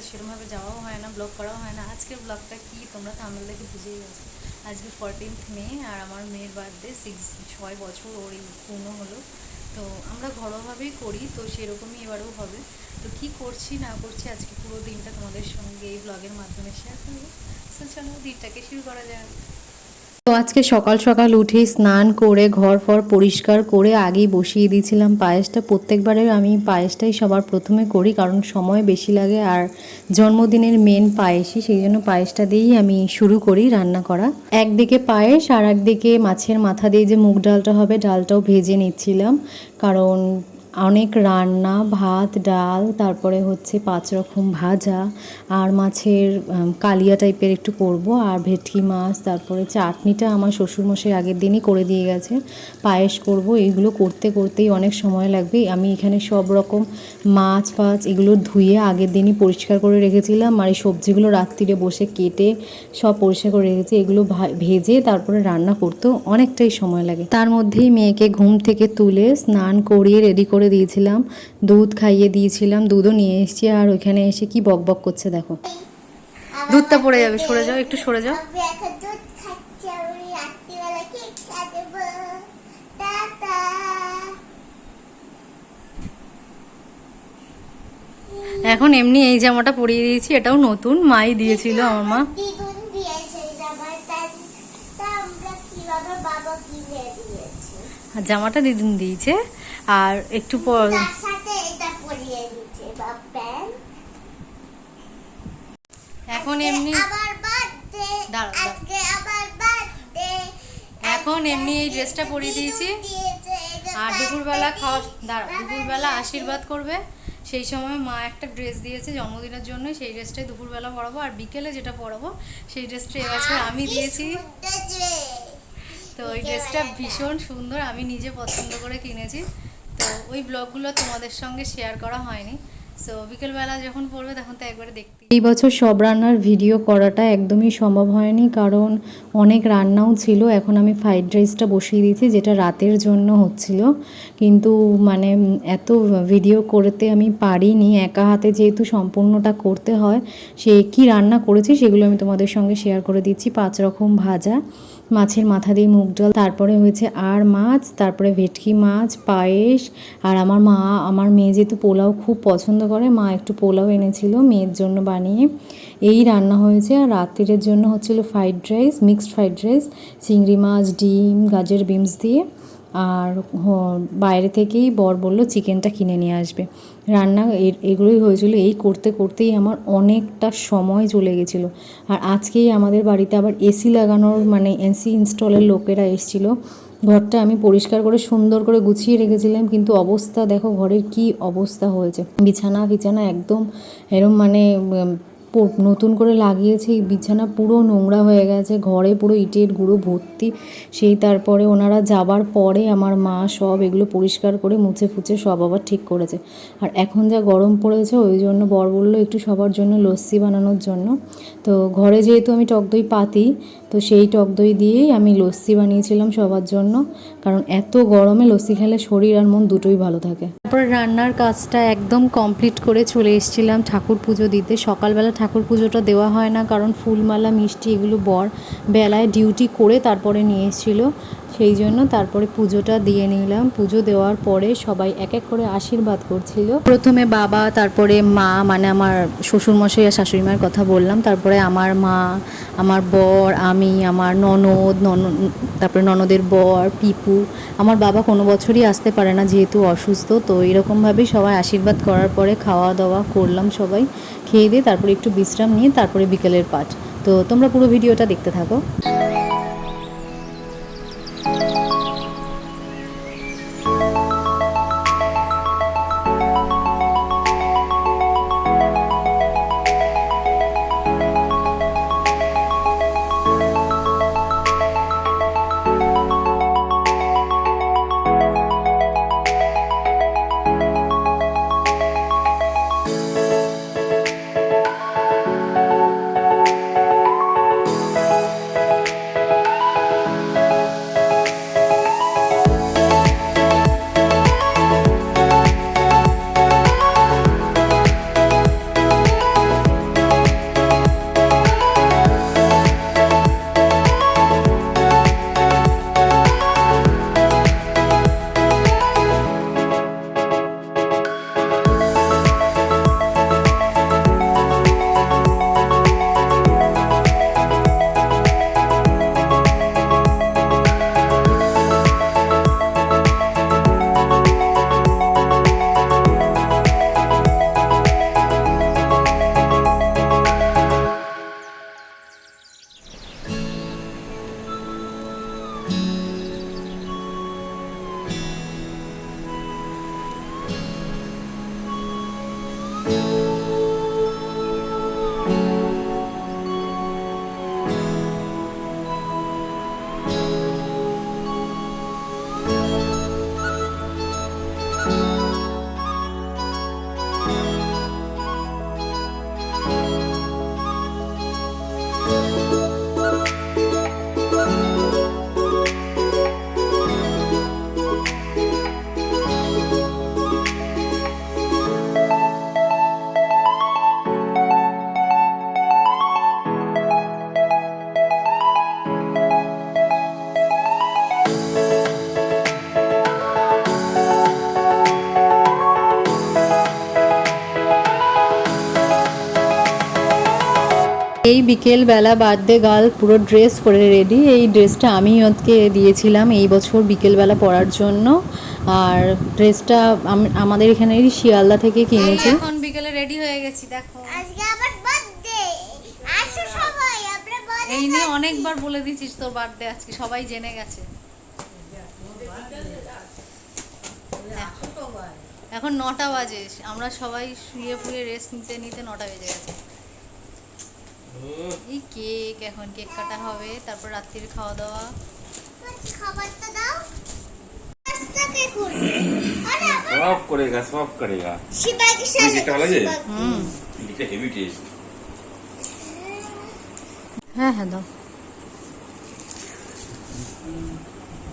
সেরকমভাবে যাওয়াও হয় না, ব্লগ করাও হয় না। আজকের ব্লগটা কি তোমরা থাম্বনেল দেখে বুঝেই গেছো। আজকে 14th মে আর আমার মেয়ের বার্থডে, 6 বছর ওর এই পূর্ণ হলো। তো আমরা ঘরোয়াভাবেই করি, তো সেরকমই এবারেও হবে। তো কি করছি না করছি আজকে পুরো দিনটা তোমাদের সঙ্গে এই ব্লগের মাধ্যমে শেয়ার করবো। তো চলো দিনটাকে শুরু করা যাক। তো আজকে সকাল সকাল উঠেই স্নান করে ঘর ফর পরিষ্কার করে আগেই বসিয়ে দিয়েছিলাম পায়েসটা। প্রত্যেকবারে আমি পায়েসটাই সবার প্রথমে করি, কারণ সময় বেশি লাগে আর জন্মদিনের মেন পায়েসই, সেই জন্য পায়েসটা দিয়েই আমি শুরু করি রান্না করা। একদিকে পায়েস আর একদিকে মাছের মাথা দিয়ে যে মুগ ডালটা হবে, ডালটাও ভেজে নিচ্ছিলাম। কারণ অনেক রান্না, ভাত, ডাল, তারপরে হচ্ছে 5 রকম ভাজা আর মাছের কালিয়া টাইপের একটু করব, আর ভেটকি মাছ, তারপরে চাটনিটা আমার শ্বশুরমশাই আগের দিনই করে দিয়ে গেছে। পায়েস করব, এইগুলো করতে করতেই অনেক সময় লাগবে। আমি এখানে সব রকম মাছ ফাছ এগুলো ধুয়ে আগের দিনই পরিষ্কার করে রেখেছিলাম, আর এই সবজিগুলো রাত্রিরে বসে কেটে সব পরিষ্কার করে রেখেছি। এগুলো ভেজে তারপরে রান্না করতেও অনেকটাই সময় লাগে। তার মধ্যেই মেয়েকে ঘুম থেকে তুলে স্নান করিয়ে রেডি করে দিয়েছিলাম, দুধ খাইয়ে দিয়েছিলাম, দুধও নিয়ে এসেছি। আর ওইখানে এসে কি বকবক করছে দেখো। দুধটা পড়ে যাবে, সরে যাও, একটু সরে যাও। এখন এমনি এই জামাটা পরিয়ে দিয়েছি, এটাও নতুন, মাই দিয়েছিল আমার মা। জামাটা দিদুন দিয়েছে, আর একটু পর এখন এমনি এখন এমনি এই ড্রেসটা পরিয়ে দিয়েছি। আর দুপুরবেলা দুপুরবেলা আশীর্বাদ করবে, সেই সময় মা একটা ড্রেস দিয়েছে জন্মদিনের জন্য, সেই ড্রেসটাই দুপুরবেলা পরাবো। আর বিকেলে যেটা পরাবো সেই ড্রেসটা এবছর আমি দিয়েছি। তো ওই ড্রেসটা ভীষণ সুন্দর, আমি নিজে পছন্দ করে কিনেছি। তো ওই ব্লগগুলো তোমাদের সঙ্গে শেয়ার করা হয়নি। সো বিকেলবেলা যখন পড়বে তখন তো একবারে দেখতে। এই বছর সব রান্নার ভিডিও করাটা একদমই সম্ভব হয়নি, কারণ অনেক রান্নাও ছিল। এখন আমি ফ্রাইড রাইসটা বসিয়ে দিয়েছি, যেটা রাতের জন্য হচ্ছিল, কিন্তু মানে এত ভিডিও করতে আমি পারিনি, একা হাতে যেহেতু সম্পূর্ণটা করতে হয়। সে কি রান্না করেছি সেগুলো আমি তোমাদের সঙ্গে শেয়ার করে দিচ্ছি। 5 রকম ভাজা, মাছের মাথা দিয়ে মুগ ডাল, তারপরে হয়েছে আর মাছ, তারপরে ভেটকি মাছ, পায়েস। আর আমার মেয়ে যেহেতু পোলাও খুব পছন্দ করে, মা একটু পোলাও এনেছিল মেয়ের জন্য বানিয়ে। এই রান্না হয়েছে। আর রাত্রিরের জন্য হচ্ছিল fried rice, mixed fried rice, চিংড়ি মাছ, ডিম, গাজর, বিনস দিয়ে। আর বাইরে থেকেই বর বলল চিকেনটা কিনে নিয়ে আসবে। রান্না এগুলোই হয়েছিল। এই করতে করতেই আমার অনেকটা সময় চলে গেছিলো। আর আজকেই আমাদের বাড়িতে আবার এসি লাগানোর মানে এসি ইনস্টলের লোকেরা এসেছিলো। ঘরটা আমি পরিষ্কার করে সুন্দর করে গুছিয়ে রেখেছিলাম, কিন্তু অবস্থা দেখো ঘরের কি অবস্থা হয়েছে। বিছানা একদম এরম মানে নতুন করে লাগিয়েছে, বিছানা পুরো নোংরা হয়ে গেছে, ঘরে পুরো ইটের গুঁড়ো ভর্তি। সেই তারপরে ওনারা যাবার পরে আমার মা সব এগুলো পরিষ্কার করে মুছে ফুছে সব আবার ঠিক করেছে। আর এখন যা গরম পড়েছে, ওই জন্য বর বললো একটু সবার জন্য লস্যি বানানোর জন্য। তো ঘরে যেহেতু আমি টক দই পাতি, তো সেই টক দই দিয়েই আমি লস্যি বানিয়েছিলাম সবার জন্য, কারণ এত গরমে লস্যি খেলে শরীর আর মন দুটোই ভালো থাকে। তারপরে রান্নার কাজটা একদম কমপ্লিট করে চলে এসেছিলাম ঠাকুর পুজো দিতে। সকালবেলা ঠাকুর পুজোটা দেওয়া হয় না, কারণ ফুলমালা মিষ্টি এগুলো বর বেলায় ডিউটি করে তারপরে নিয়ে এসেছিলো, সেই জন্য তারপরে পুজোটা দিয়ে নিলাম। পুজো দেওয়ার পরে সবাই এক এক করে আশীর্বাদ করছিল। প্রথমে বাবা, তারপরে মা, মানে আমার শ্বশুরমশাই আর শাশুড়ি মায়ের কথা বললাম, তারপরে আমার মা, আমার বর, আমি, আমার ননদ, তারপরে ননদের বর, পিপু। আমার বাবা কোনো বছরই আসতে পারে না যেহেতু অসুস্থ। তো এরকমভাবেই সবাই আশীর্বাদ করার পরে খাওয়া দাওয়া করলাম, সবাই খেয়ে দিয়ে তারপরে একটু বিশ্রাম নিয়ে তারপরে বিকেলের পাঠ। তো তোমরা পুরো ভিডিওটা দেখতে থাকো। এই বিকেলবেলা বার্থডে গার্ল পুরো ড্রেস পরে রেডি। এই ড্রেসটা আমি ওকে দিয়েছিলাম এই বছর বিকেলবেলা পরার জন্য, আর ড্রেসটা আমাদের এখানেরই শিয়ালদা থেকে কিনেছি। এখন বিকেলে রেডি হয়ে গেছি, দেখো আজকে আমার বার্থডে, আসো সবাই আমরা বার্থডে। এই নিয়ে অনেকবার বলে দিয়েছিস তোর বার্থডে আজকে, সবাই জেনে গেছে। এখন 9টা বাজে, আমরা সবাই শুয়ে ফুয়ে রেস্ট নিতে নিতে 9টা বেজে গেছে। এই কেক, এখন কেক কাটা হবে, তারপর রাত্রির খাওয়া দাওয়া। খাবারটা দাও, নাস্তা কে করবে? আরে सब करेगा सब करेगा। শিবা কি সাথে কেকটা ভালো আছে? হুম, এটা হেভি টেস্ট। হ্যাঁ হ্যাঁ দাও।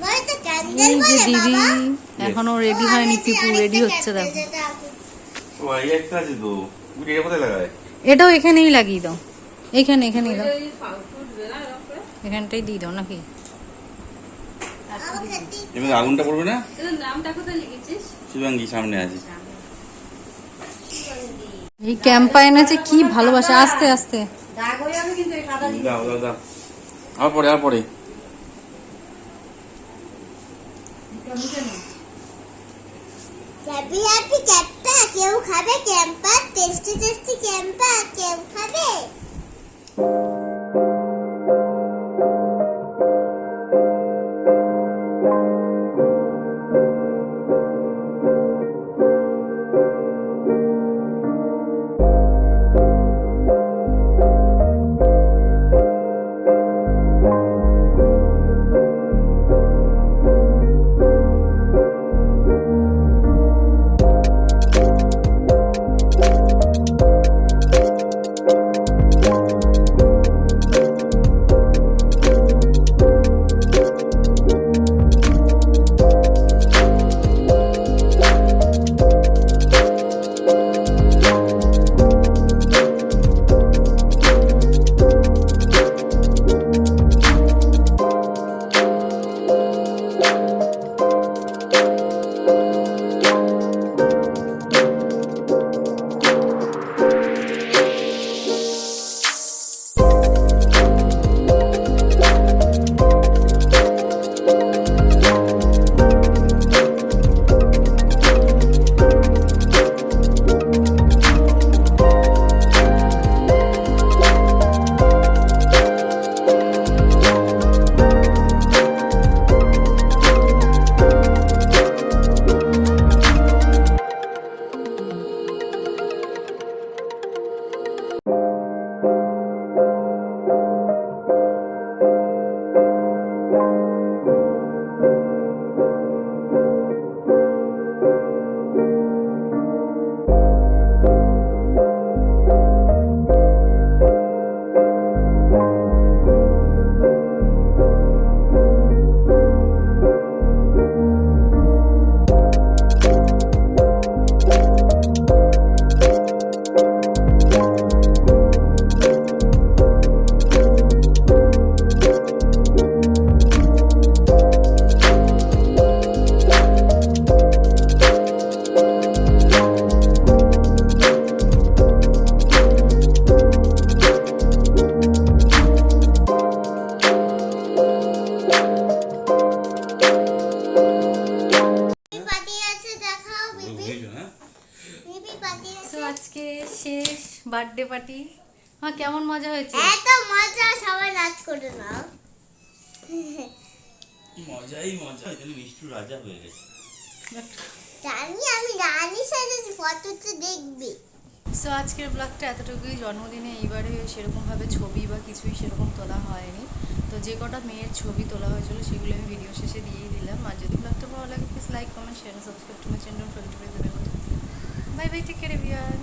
মানে তো ক্যান্ডেল এই যে বলে দিদি বাবা। এখনো রেডি হয়নি, পিপু রেডি হচ্ছে দেখো। ও এই একটা আছে তো। তুমি এটা কোথায় লাগায়? এটাও এখানেই লাগিয়ে দাও, এখানেই দাও, এখানটাই দিয়ে দাও নাকি? এমনি আগুনটা পড়বে না? এর নামটা কোথায় লিখেছিস? শিবাঙ্গি সামনে আছে। এই ক্যাম্পাইন আছে, কি ভালোবাসা। আস্তে আস্তে দাও দাও দাও। আর পরে হ্যাপি হ্যাপি ক্যাম্পা কেউ খাবে? ক্যাম্পা টেস্টি টেস্টি ক্যাম্পা কেউ খাবে? আজকে শেষ বার্থডে পার্টি। হ্যাঁ, কেমন মজা হয়েছে? এত মজা, সবাই নাচ করে নাও। মজাই মজা। এখানে মিষ্টু রাজা হয়ে গেছে। জানি আমি রানী সাজেছি, ফটোতে দেখবি। সো আজকের ব্লগটা এতটুকুই। জন্মদিনে এইবারে সেরকমভাবে ছবি বা কিছুই সেরকম তোলা হয়নি, তো যে কটা মেয়ের ছবি তোলা হয়েছিল সেগুলো আমি ভিডিও শেষে দিয়েই দিলাম। আর যদি ব্লগটা ভালো লাগে please like comment share subscribe to my channel. Bye bye, take care everyone.